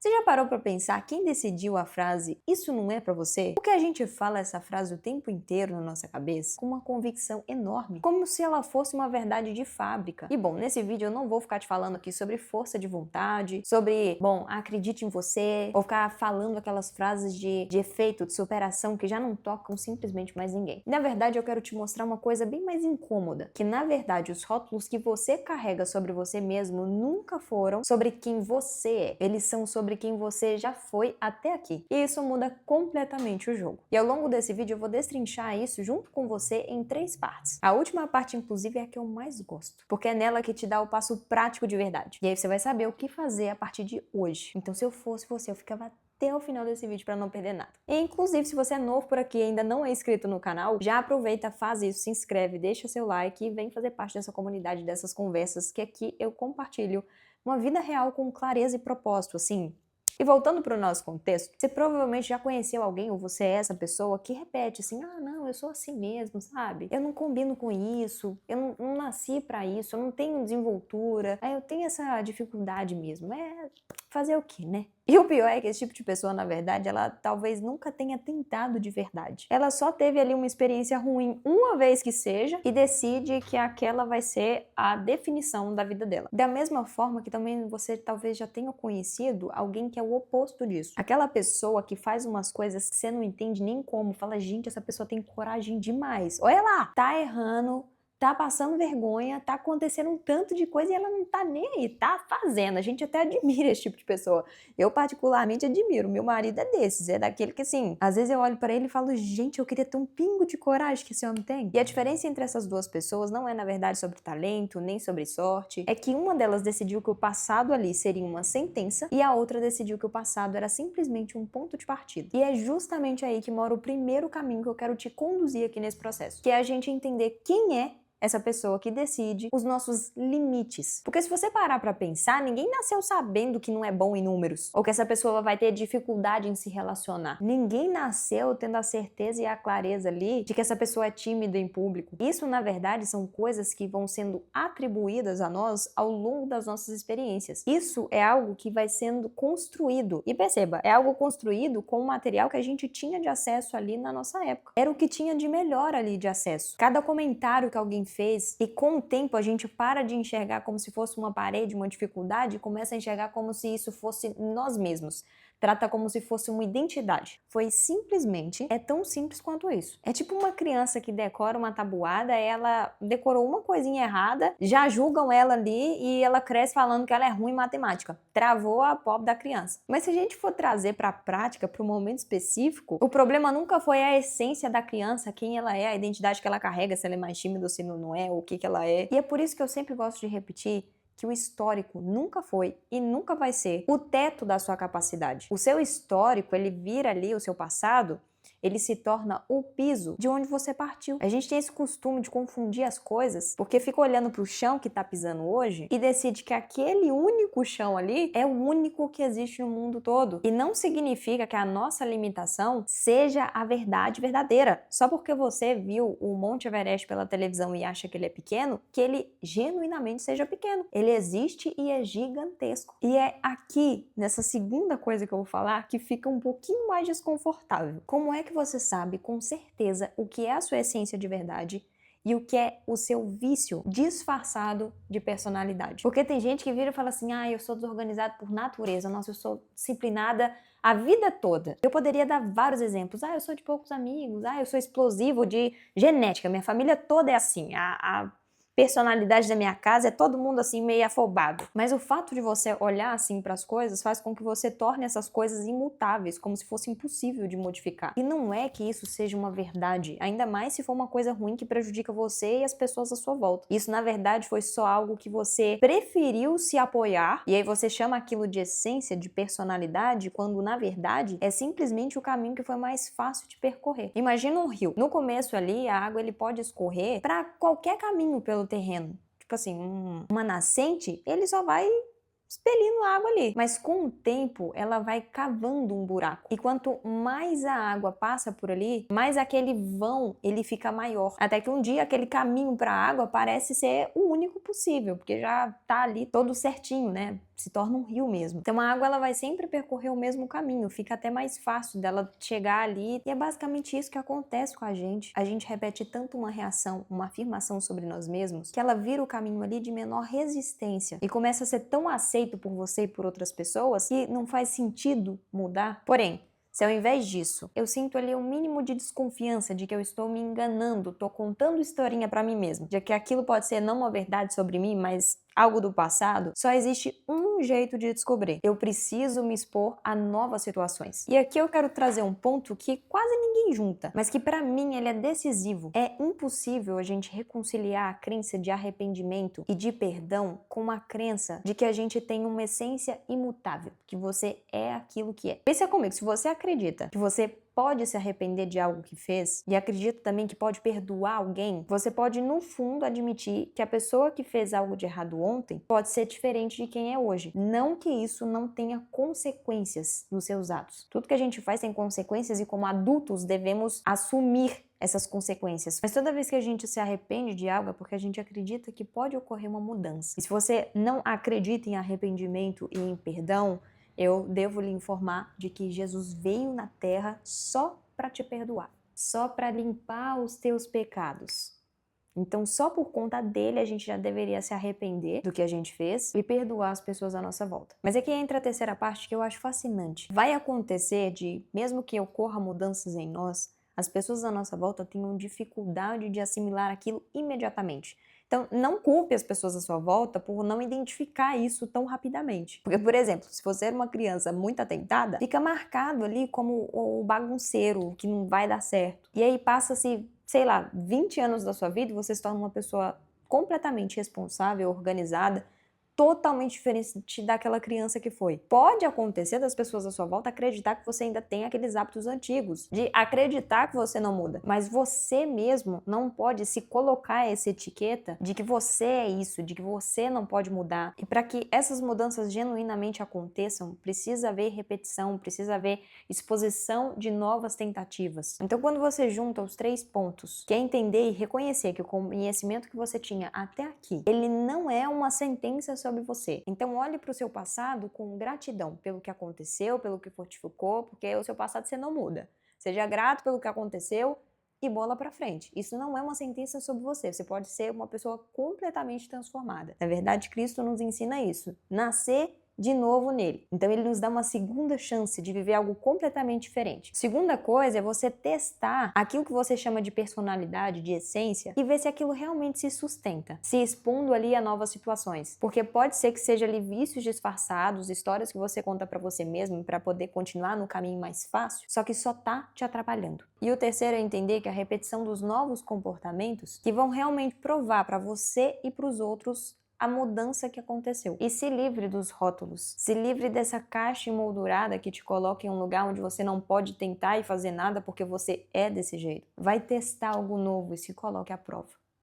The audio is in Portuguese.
Você já parou pra pensar quem decidiu a frase "isso não é pra você"? Porque a gente fala essa frase o tempo inteiro na nossa cabeça com uma convicção enorme, como se ela fosse uma verdade de fábrica. E bom, nesse vídeo eu não vou ficar te falando aqui sobre força de vontade, sobre, bom, acredite em você, ou ficar falando aquelas frases de efeito, de superação que já não tocam simplesmente mais ninguém. Na verdade, eu quero te mostrar uma coisa bem mais incômoda, que na verdade os rótulos que você carrega sobre você mesmo nunca foram sobre quem você é. Eles são sobre quem você já foi até aqui. E isso muda completamente o jogo. E ao longo desse vídeo eu vou destrinchar isso junto com você em 3 partes. A última parte, inclusive, é a que eu mais gosto, porque é nela que te dá o passo prático de verdade. E aí você vai saber o que fazer a partir de hoje. Então, se eu fosse você, eu ficava até o final desse vídeo para não perder nada. E, inclusive, se você é novo por aqui e ainda não é inscrito no canal, já aproveita, faz isso, se inscreve, deixa seu like e vem fazer parte dessa comunidade, dessas conversas que aqui eu compartilho uma vida real com clareza e propósito, assim. E voltando para o nosso contexto, você provavelmente já conheceu alguém, ou você é essa pessoa que repete assim, ah não, eu sou assim mesmo, sabe? Eu não combino com isso, eu não nasci para isso, eu não tenho desenvoltura, eu tenho essa dificuldade mesmo. Fazer o quê, né? E o pior é que esse tipo de pessoa, na verdade, ela talvez nunca tenha tentado de verdade. Ela só teve ali uma experiência ruim uma vez que seja e decide que aquela vai ser a definição da vida dela. Da mesma forma que também você talvez já tenha conhecido alguém que é o oposto disso. Aquela pessoa que faz umas coisas que você não entende nem como, fala, gente, essa pessoa tem coragem demais. Olha lá, tá errando, tá passando vergonha, tá acontecendo um tanto de coisa e ela não tá nem aí, tá fazendo. A gente até admira esse tipo de pessoa. Eu particularmente admiro, meu marido é desses, é daquele que assim, às vezes eu olho pra ele e falo, gente, eu queria ter um pingo de coragem que esse homem tem. E a diferença entre essas duas pessoas não é na verdade sobre talento, nem sobre sorte, é que uma delas decidiu que o passado ali seria uma sentença e a outra decidiu que o passado era simplesmente um ponto de partida. E é justamente aí que mora o primeiro caminho que eu quero te conduzir aqui nesse processo, que é a gente entender quem é essa pessoa que decide os nossos limites. Porque se você parar pra pensar, ninguém nasceu sabendo que não é bom em números, ou que essa pessoa vai ter dificuldade em se relacionar. Ninguém nasceu tendo a certeza e a clareza ali de que essa pessoa é tímida em público. Isso, na verdade, são coisas que vão sendo atribuídas a nós ao longo das nossas experiências. Isso é algo que vai sendo construído. E perceba, é algo construído com o material que a gente tinha de acesso ali na nossa época. Era o que tinha de melhor ali de acesso. Cada comentário que alguém fez, e com o tempo a gente para de enxergar como se fosse uma parede, uma dificuldade, e começa a enxergar como se isso fosse nós mesmos. Trata como se fosse uma identidade. Foi simplesmente, é tão simples quanto isso. É tipo uma criança que decora uma tabuada, ela decorou uma coisinha errada, já julgam ela ali e ela cresce falando que ela é ruim em matemática. Travou a pobre da criança. Mas se a gente for trazer para a prática, para um momento específico, o problema nunca foi a essência da criança, quem ela é, a identidade que ela carrega, se ela é mais tímida ou se não é, ou o que ela é. E é por isso que eu sempre gosto de repetir que o histórico nunca foi e nunca vai ser o teto da sua capacidade. O seu histórico, ele vira ali o seu passado, ele se torna o piso de onde você partiu. A gente tem esse costume de confundir as coisas, porque fica olhando para o chão que tá pisando hoje e decide que aquele único chão ali é o único que existe no mundo todo. E não significa que a nossa limitação seja a verdade verdadeira. Só porque você viu o Monte Everest pela televisão e acha que ele é pequeno, que ele genuinamente seja pequeno. Ele existe e é gigantesco. E é aqui, nessa segunda coisa que eu vou falar, que fica um pouquinho mais desconfortável. Como é que você sabe com certeza o que é a sua essência de verdade e o que é o seu vício disfarçado de personalidade? Porque tem gente que vira e fala assim, eu sou desorganizado por natureza, nossa, eu sou disciplinada a vida toda. Eu poderia dar vários exemplos, eu sou de poucos amigos, eu sou explosivo de genética, minha família toda é assim, a personalidade da minha casa é todo mundo assim meio afobado. Mas o fato de você olhar assim para as coisas faz com que você torne essas coisas imutáveis, como se fosse impossível de modificar. E não é que isso seja uma verdade, ainda mais se for uma coisa ruim que prejudica você e as pessoas à sua volta. Isso na verdade foi só algo que você preferiu se apoiar e aí você chama aquilo de essência, de personalidade, quando na verdade é simplesmente o caminho que foi mais fácil de percorrer. Imagina um rio. No começo ali a água ele pode escorrer para qualquer caminho pelo terreno. Tipo assim, uma nascente, ele só vai expelindo água ali. Mas com o tempo, ela vai cavando um buraco. E quanto mais a água passa por ali, mais aquele vão, ele fica maior. Até que um dia, aquele caminho para a água parece ser o único possível, porque já tá ali todo certinho, né? se torna um rio mesmo. Então a água ela vai sempre percorrer o mesmo caminho, fica até mais fácil dela chegar ali, e é basicamente isso que acontece com a gente. A gente repete tanto uma reação, uma afirmação sobre nós mesmos, que ela vira o caminho ali de menor resistência e começa a ser tão aceito por você e por outras pessoas que não faz sentido mudar. Porém, se ao invés disso, eu sinto ali um mínimo de desconfiança de que eu estou me enganando, estou contando historinha pra mim mesmo, de que aquilo pode ser não uma verdade sobre mim, mas algo do passado, só existe um jeito de descobrir. Eu preciso me expor a novas situações. E aqui eu quero trazer um ponto que quase ninguém junta, mas que pra mim ele é decisivo. É impossível a gente reconciliar a crença de arrependimento e de perdão com a crença de que a gente tem uma essência imutável, que você é aquilo que é. Pensa comigo, se você acredita que você pode se arrepender de algo que fez e acredita também que pode perdoar alguém, você pode, no fundo, admitir que a pessoa que fez algo de errado ontem pode ser diferente de quem é hoje. Não que isso não tenha consequências nos seus atos. Tudo que a gente faz tem consequências e, como adultos, devemos assumir essas consequências. Mas toda vez que a gente se arrepende de algo é porque a gente acredita que pode ocorrer uma mudança. E se você não acredita em arrependimento e em perdão, eu devo lhe informar de que Jesus veio na Terra só para te perdoar, só para limpar os teus pecados. Então, só por conta dele, a gente já deveria se arrepender do que a gente fez e perdoar as pessoas à nossa volta. Mas aqui entra a terceira parte que eu acho fascinante. Vai acontecer de, mesmo que ocorra mudanças em nós, as pessoas à nossa volta tenham dificuldade de assimilar aquilo imediatamente. Então, não culpe as pessoas à sua volta por não identificar isso tão rapidamente. Porque, por exemplo, se você era uma criança muito atentada, fica marcado ali como o bagunceiro, que não vai dar certo. E aí passa-se, sei lá, 20 anos da sua vida e você se torna uma pessoa completamente responsável, organizada, totalmente diferente daquela criança que foi. Pode acontecer das pessoas à sua volta acreditar que você ainda tem aqueles hábitos antigos, de acreditar que você não muda, mas você mesmo não pode se colocar essa etiqueta de que você é isso, de que você não pode mudar. E para que essas mudanças genuinamente aconteçam, precisa haver repetição, precisa haver exposição de novas tentativas. Então, quando você junta os 3 pontos, que é entender e reconhecer que o conhecimento que você tinha até aqui, ele não é uma sentença sobre você. Então olhe para o seu passado com gratidão pelo que aconteceu, pelo que fortificou, porque o seu passado você não muda. Seja grato pelo que aconteceu e bola para frente. Isso não é uma sentença sobre você. Você pode ser uma pessoa completamente transformada. Na verdade, Cristo nos ensina isso. Nascer de novo nele. Então ele nos dá uma segunda chance de viver algo completamente diferente. Segunda coisa é você testar aquilo que você chama de personalidade, de essência, e ver se aquilo realmente se sustenta, se expondo ali a novas situações. Porque pode ser que seja ali vícios disfarçados, histórias que você conta pra você mesmo para poder continuar no caminho mais fácil, só que só tá te atrapalhando. E o terceiro é entender que a repetição dos novos comportamentos que vão realmente provar para você e para os outros a mudança que aconteceu. E se livre dos rótulos. Se livre dessa caixa emoldurada que te coloca em um lugar onde você não pode tentar e fazer nada porque você é desse jeito. Vai testar algo novo e se coloque à prova.